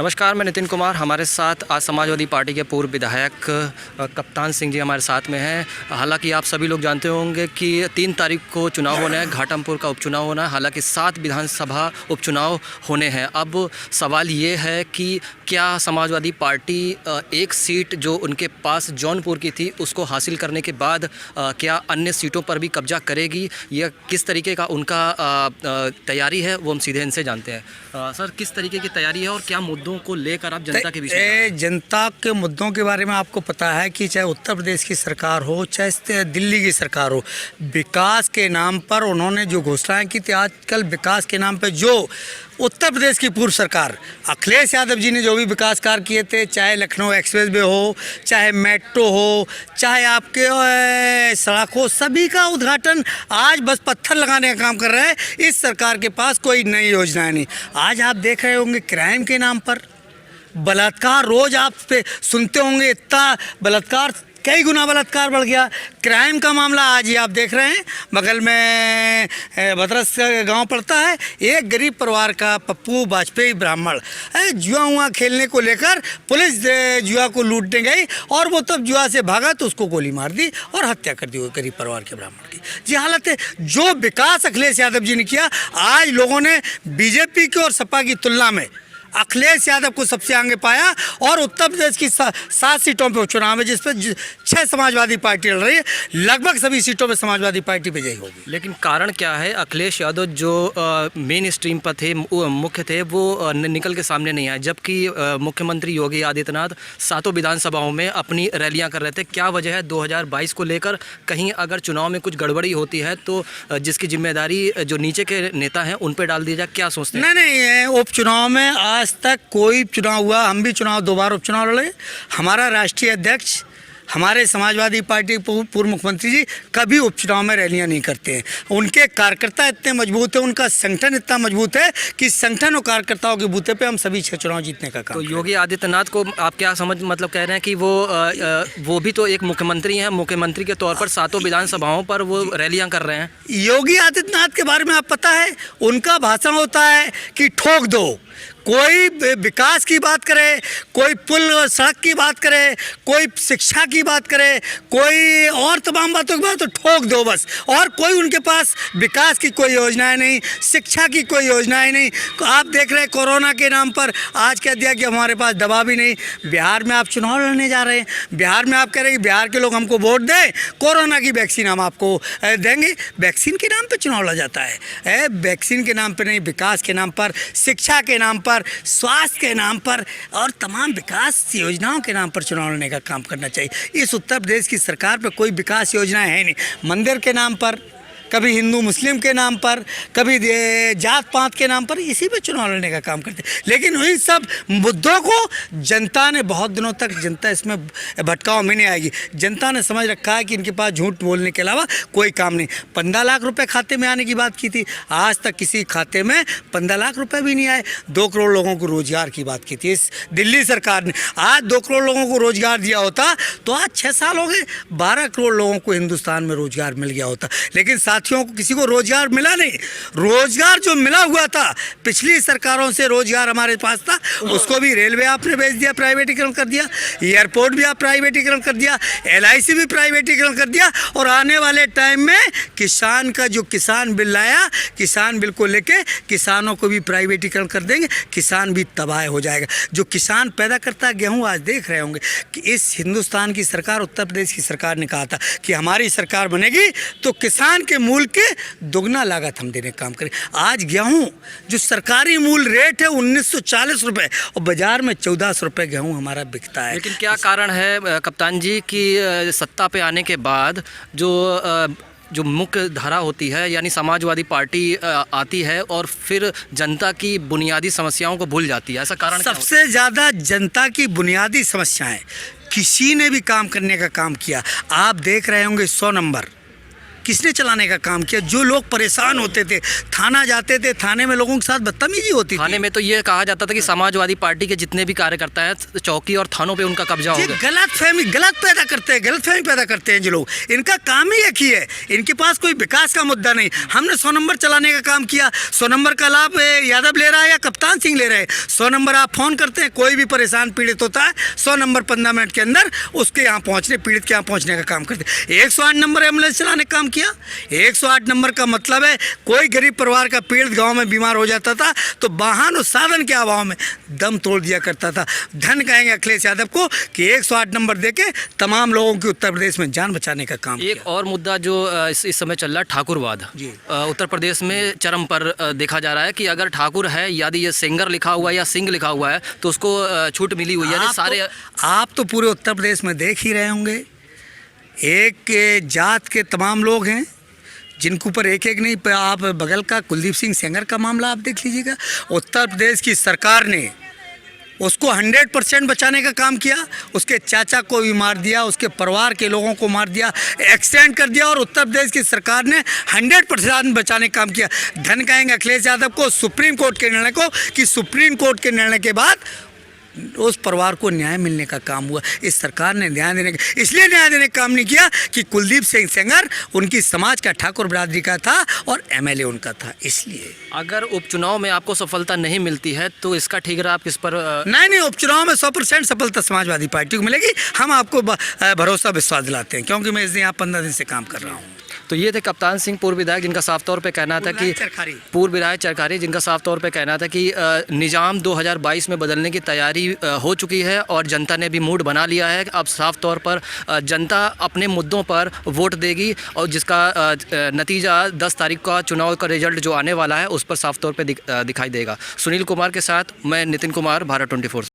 नमस्कार, मैं नितिन कुमार। हमारे साथ आज समाजवादी पार्टी के पूर्व विधायक कप्तान सिंह जी हमारे साथ में हैं। हालांकि आप सभी लोग जानते होंगे कि 3 तारीख को चुनाव होना है, घाटमपुर का उपचुनाव होना है। हालांकि 7 विधानसभा उपचुनाव होने हैं। अब सवाल ये है कि क्या समाजवादी पार्टी एक सीट जो उनके पास जौनपुर की थी उसको हासिल करने के बाद क्या अन्य सीटों पर भी कब्जा करेगी, या किस तरीके का उनका तैयारी है, वो हम सीधे इनसे जानते हैं। सर, किस तरीके की तैयारी है और क्या मुद्दों को लेकर आप जनता के बीच में? जनता के मुद्दों के बारे में आपको पता है कि चाहे उत्तर प्रदेश की सरकार हो, चाहे दिल्ली की सरकार हो, विकास के नाम पर उन्होंने जो घोषणाएं की थी, आजकल विकास के नाम पर जो उत्तर प्रदेश की पूर्व सरकार अखिलेश यादव जी ने जो भी विकास कार्य किए थे, चाहे लखनऊ एक्सप्रेस वे हो, चाहे मेट्रो हो, चाहे आपके सड़क हो, सभी का उद्घाटन आज बस पत्थर लगाने का काम कर रहे हैं। इस सरकार के पास कोई नई योजनाएं नहीं। आज आप देख रहे होंगे क्राइम के नाम पर बलात्कार, रोज आप पे सुनते होंगे, इतना बलात्कार, कई गुना बलात्कार बढ़ गया। क्राइम का मामला आज ही आप देख रहे हैं, बगल में भद्रस गांव पड़ता है, एक गरीब परिवार का पप्पू वाजपेयी ब्राह्मण जुआ खेलने को लेकर पुलिस जुआ को लूटने गई और वो तब जुआ से भागा तो उसको गोली मार दी और हत्या कर दी वो गरीब परिवार के ब्राह्मण की। जी हालत है। जो विकास अखिलेश यादव जी ने किया, आज लोगों ने बीजेपी की और सपा की तुलना में अखिलेश यादव को सबसे आगे पाया और उत्तर प्रदेश की 7 सीटों पे उपचुनाव है, जिस पर 6 समाजवादी पार्टी लड़ रही है। लगभग सभी सीटों पे समाजवादी पार्टी विजयी होगी। लेकिन कारण क्या है? अखिलेश यादव जो मेन स्ट्रीम पर थे, मुख्य थे, वो निकल के सामने नहीं आए, जबकि मुख्यमंत्री योगी आदित्यनाथ 7 विधानसभाओं में अपनी रैलियां कर रहे थे। क्या वजह है? 2022 को लेकर कहीं अगर चुनाव में कुछ गड़बड़ी होती है तो जिसकी जिम्मेदारी जो नीचे के नेता हैं उन पर डाल दी जाए, क्या सोचते हैं? नहीं, उपचुनाव में आज तक कोई चुनाव हुआ, हम भी चुनाव 2 बार उपचुनाव लड़े। हमारा राष्ट्रीय अध्यक्ष, हमारे समाजवादी पार्टी पूर्व मुख्यमंत्री जी कभी उपचुनाव में रैलियां नहीं करते हैं। उनके कार्यकर्ता इतने मजबूत है, उनका संगठन इतना मजबूत है कि संगठन और कार्यकर्ताओं के बूते पे हम सभी 6 चुनाव जीतने का काम। तो योगी आदित्यनाथ को आप क्या मतलब कह रहे हैं कि वो भी तो एक मुख्यमंत्री हैं, मुख्यमंत्री के तौर पर 7 विधानसभाओं पर वो रैलियां कर रहे हैं। योगी आदित्यनाथ के बारे में आप पता है, उनका भाषण होता है कि ठोक दो। कोई विकास की बात करे, कोई पुल और सड़क की बात करे, कोई शिक्षा की बात करे, कोई और तमाम बातों की बात, तो ठोक दो बस। और कोई उनके पास विकास की कोई योजनाएं नहीं, शिक्षा की कोई योजनाएं नहीं। आप देख रहे हैं कोरोना के नाम पर आज कह दिया कि हमारे पास दवा भी नहीं। बिहार में आप चुनाव लड़ने जा रहे हैं, बिहार में आप कह रहे हैं कि बिहार के लोग हमको वोट दें, कोरोना की वैक्सीन हम आपको देंगे। वैक्सीन के नाम पर चुनाव लड़ा जाता है। वैक्सीन के नाम पर नहीं, विकास के नाम पर, शिक्षा के नाम पर, स्वास्थ्य के नाम पर और तमाम विकास योजनाओं के नाम पर चुनाव लड़ने का काम करना चाहिए। इस उत्तर प्रदेश की सरकार पे कोई विकास योजना है नहीं। मंदिर के नाम पर, कभी हिंदू मुस्लिम के नाम पर, कभी जात पात के नाम पर, इसी पे चुनाव लड़ने का काम करते हैं। लेकिन इन सब मुद्दों को जनता ने बहुत दिनों तक, जनता इसमें भटकाव में नहीं आएगी। जनता ने समझ रखा है कि इनके पास झूठ बोलने के अलावा कोई काम नहीं। 15 लाख रुपए खाते में आने की बात की थी, आज तक किसी खाते में 15 लाख रुपए भी नहीं आए। 2 करोड़ लोगों को रोजगार की बात की थी इस दिल्ली सरकार ने। आज 2 करोड़ लोगों को रोजगार दिया होता तो आज 6 साल हो गए, 12 करोड़ लोगों को हिंदुस्तान में रोजगार मिल गया होता। लेकिन साथियों को किसी को रोजगार मिला नहीं। रोजगार जो मिला हुआ था पिछली सरकारों से, रोजगार हमारे पास था, उसको भी रेलवे आपने बेच दिया, प्राइवेटीकरण कर दिया, एयरपोर्ट भी आप प्राइवेटीकरण कर दिया, LIC भी प्राइवेटीकरण कर दिया। और आने वाले टाइम में किसान का जो किसान बिल लाया, किसान बिल को लेके किसानों को भी प्राइवेटीकरण कर देंगे, किसान भी तबाह हो जाएगा। जो किसान पैदा करता है गेहूँ, आज देख रहे होंगे कि इस हिंदुस्तान की सरकार, उत्तर प्रदेश की सरकार ने कहा था कि हमारी सरकार बनेगी तो किसान के मूल के दोगुना लागत हम देने का काम करें। आज गेहूं जो सरकारी मूल रेट है 1940 रुपये और बाजार में 1400 रुपये गेहूं हमारा बिकता है। लेकिन क्या कारण है कप्तान जी कि सत्ता पे आने के बाद जो मुख्य धारा होती है, यानी समाजवादी पार्टी आती है और फिर जनता की बुनियादी समस्याओं को भूल जाती है? ऐसा कारण सबसे ज़्यादा जनता की बुनियादी समस्याएं किसी ने भी काम करने का काम किया। आप देख रहे होंगे 100 नंबर किसने चलाने का काम किया? जो लोग परेशान होते थे, थाना जाते थे, थाने में लोगों के साथ बदतमीजी होती थाने थी। में तो ये कहा जाता था कि समाजवादी पार्टी के जितने भी कार्यकर्ता हैं चौकी और थानों पे उनका कब्जा हो ये गया। गलतफहमी पैदा करते हैं जो लोग। इनका काम ही एक ही है, इनके पास कोई विकास का मुद्दा नहीं। हमने 100 नंबर चलाने का काम किया, 100 नंबर का लाभ यादव ले रहा है या कप्तान सिंह ले रहे हैं। 100 नंबर आप फ़ोन करते हैं, कोई भी परेशान पीड़ित होता है, 100 नंबर 15 मिनट के अंदर उसके यहाँ पहुँचने, पीड़ित के यहाँ पहुँचने का काम करते हैं। 108 नंबर एम्बुलेंस चलाने का काम किया। 108 नंबर का मतलब है कोई गरीब परिवार का पीड़ित गांव में बीमार हो जाता था तो वाहन और साधन के अभाव में दम तोड़ दिया करता था। धन कहेंगे अखिलेश यादव को कि 108 नंबर देके तमाम लोगों की उत्तर प्रदेश में जान बचाने का काम एक और मुद्दा जो इस समय चल रहा है, ठाकुरवाद। जी। उत्तर प्रदेश में चरम पर देखा जा रहा है कि अगर ठाकुर है, यदि ये सिंगर लिखा हुआ है या सिंह लिखा हुआ है तो उसको छूट मिली हुई है। यानी सारे आप तो पूरे उत्तर प्रदेश में देख ही रहे होंगे, एक जात के तमाम लोग हैं जिनके ऊपर एक एक नहीं, आप बगल का कुलदीप सिंह सेंगर का मामला आप देख लीजिएगा। उत्तर प्रदेश की सरकार ने उसको 100% बचाने का काम किया, उसके चाचा को भी मार दिया, उसके परिवार के लोगों को मार दिया, एक्सटेंड कर दिया और उत्तर प्रदेश की सरकार ने 100% बचाने का काम किया। धन कहेंगे अखिलेश यादव को, सुप्रीम कोर्ट के निर्णय को, कि सुप्रीम कोर्ट के निर्णय के बाद उस परिवार को न्याय मिलने का काम हुआ। इस सरकार ने इसलिए न्याय देने का काम नहीं किया कि कुलदीप सिंह सेंगर उनकी समाज का, ठाकुर बिरादरी का था और एमएलए उनका था। इसलिए अगर उपचुनाव में आपको सफलता नहीं मिलती है तो इसका ठिकाना आप किस पर? नहीं, उपचुनाव में 100% सफलता समाजवादी पार्टी को मिलेगी। हम आपको भरोसा विश्वास दिलाते हैं, क्योंकि मैं इस दिन यहाँ 15 दिन से काम कर रहा हूँ। तो ये थे कप्तान सिंह, पूर्व विधायक, जिनका साफ तौर पे कहना था कि पूर्व विधायक चरखारी, जिनका साफ तौर पे कहना था कि निज़ाम 2022 में बदलने की तैयारी हो चुकी है और जनता ने भी मूड बना लिया है। अब साफ तौर पर जनता अपने मुद्दों पर वोट देगी और जिसका नतीजा 10 तारीख का चुनाव का रिजल्ट जो आने वाला है उस पर साफ तौर पर दिखाई देगा। सुनील कुमार के साथ मैं नितिन कुमार, भारत 24।